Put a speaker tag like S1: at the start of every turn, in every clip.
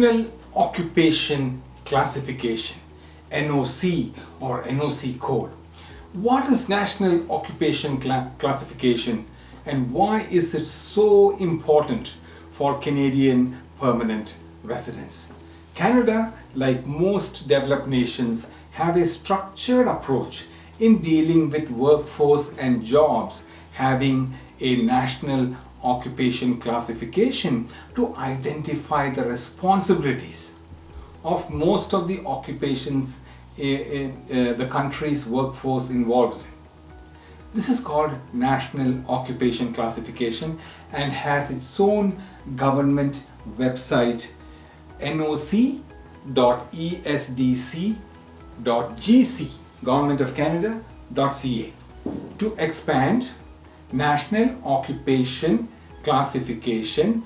S1: National Occupation Classification, NOC or NOC code. What is National Occupation Classification and why is it so important for Canadian permanent residents? Canada, like most developed nations, have a structured approach in dealing with workforce and jobs having a national occupation classification to identify the responsibilities of most of the occupations the country's workforce involves in. This is called National Occupation Classification and has its own government website, noc.esdc.gc, Government of Canada.ca. To expand, National Occupation Classification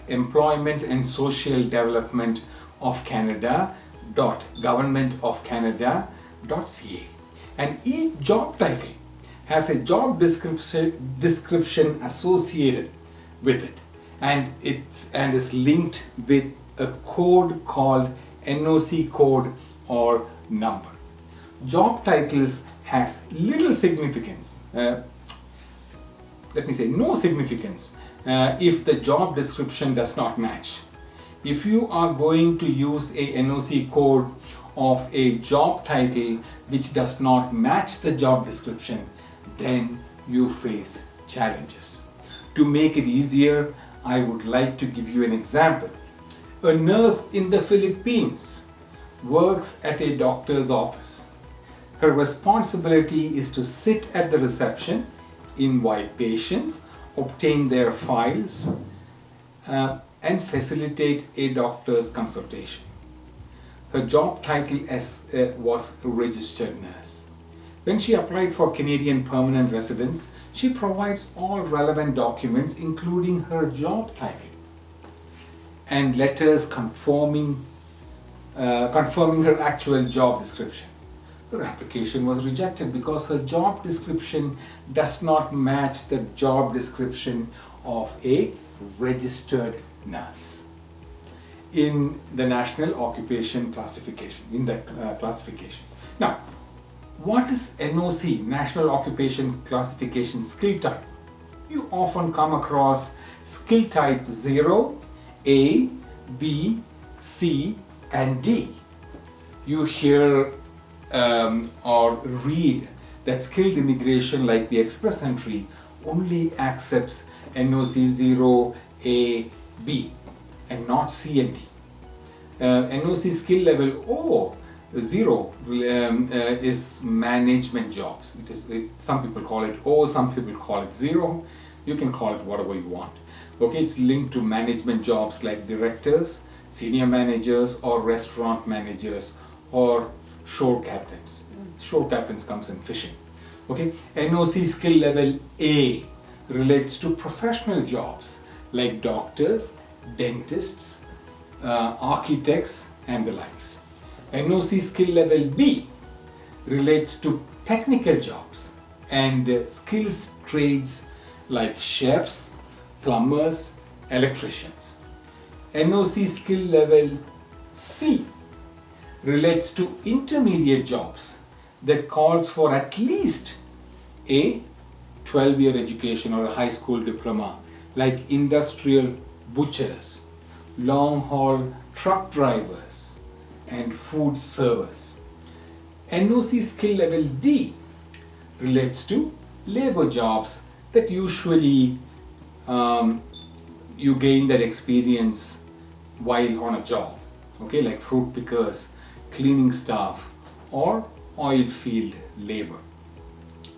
S1: .employment and social development of Canada .governmentofcanada.ca, and each job title has a job description associated with it, and is linked with a code called NOC code or number. Job titles has little significance, let me say no significance, if the job description does not match. If you are going to use a NOC code of a job title which does not match the job description, then you face challenges. To make it easier, I would like to give you an example. A nurse in the Philippines works at a doctor's office. Her responsibility is to sit at the reception, invite patients, obtain their files, and facilitate a doctor's consultation. Her job title was registered nurse. When she applied for Canadian permanent residence, she provides all relevant documents including her job title and letters confirming her actual job description. Her application was rejected because her job description does not match the job description of a registered nurse in the National Occupation Classification, classification. Now, what is NOC, National Occupation Classification skill type? You often come across skill type 0, A, B, C and D. You hear or read that skilled immigration like the express entry only accepts NOC 0, A, B and not C and D. NOC skill level O0 is management jobs. It is, some people call it O, some people call it 0. You can call it whatever you want. Okay, it's linked to management jobs like directors, senior managers or restaurant managers or shore captains. Shore captains comes in fishing. Okay, NOC skill level A relates to professional jobs like doctors, dentists, architects and the likes. NOC skill level B relates to technical jobs and skills trades like chefs, plumbers, electricians. NOC skill level C relates to intermediate jobs that calls for at least a 12-year education or a high school diploma like industrial butchers, long-haul truck drivers and food servers. NOC skill level D relates to labor jobs that usually you gain that experience while on a job, okay, like fruit pickers, cleaning staff or oil field labor.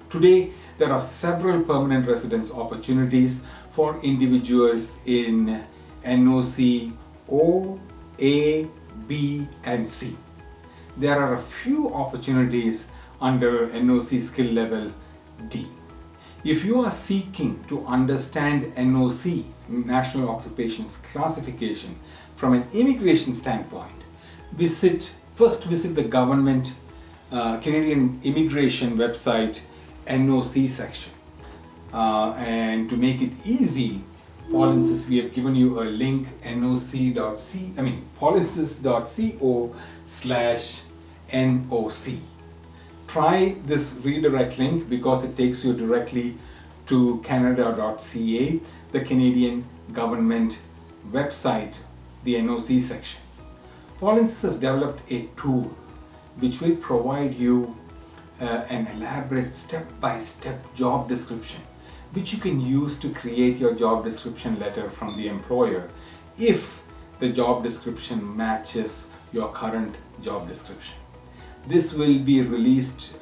S1: Today, there are several permanent residence opportunities for individuals in NOC O, A, B and C. There are a few opportunities under NOC skill level D. If you are seeking to understand NOC, National Occupations Classification, from an immigration standpoint, first visit the government Canadian immigration website NOC section. And to make it easy, Paul insists, we have given you a link, paulinsis.co/NOC. Try this redirect link because it takes you directly to canada.ca, the Canadian government website, the NOC section. Paul Insis has developed a tool which will provide you an elaborate step-by-step job description, which you can use to create your job description letter from the employer if the job description matches your current job description. This will be released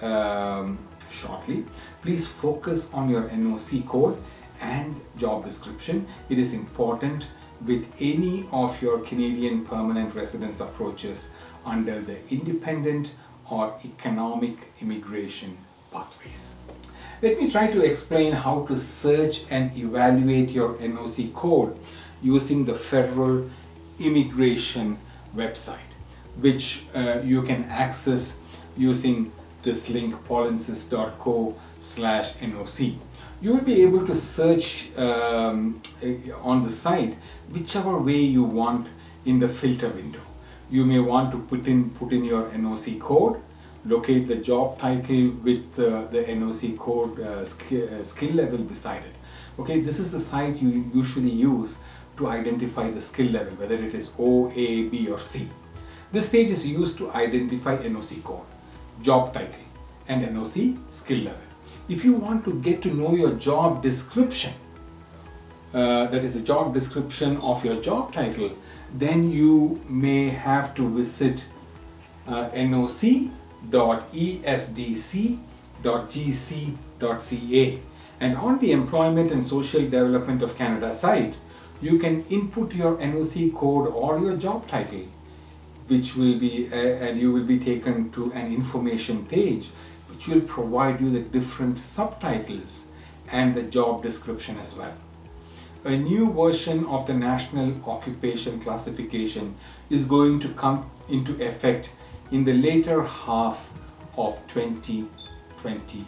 S1: shortly. Please focus on your NOC code and job description. It is important with any of your Canadian permanent residence approaches under the independent or economic immigration pathways. Let me try to explain how to search and evaluate your NOC code using the federal immigration website, which you can access using this link, paulinsis.co/NOC. You will be able to search on the site whichever way you want in the filter window. You may want to put in your NOC code, locate the job title with the NOC code skill level beside it. Okay, this is the site you usually use to identify the skill level, whether it is O, A, B or C. This page is used to identify NOC code, job title and NOC skill level. If you want to get to know your job description, that is the job description of your job title, then you may have to visit noc.esdc.gc.ca, and on the Employment and Social Development of Canada site, you can input your NOC code or your job title, which will be and you will be taken to an information page which will provide you the different subtitles and the job description as well. A new version of the National Occupation Classification is going to come into effect in the later half of 2022.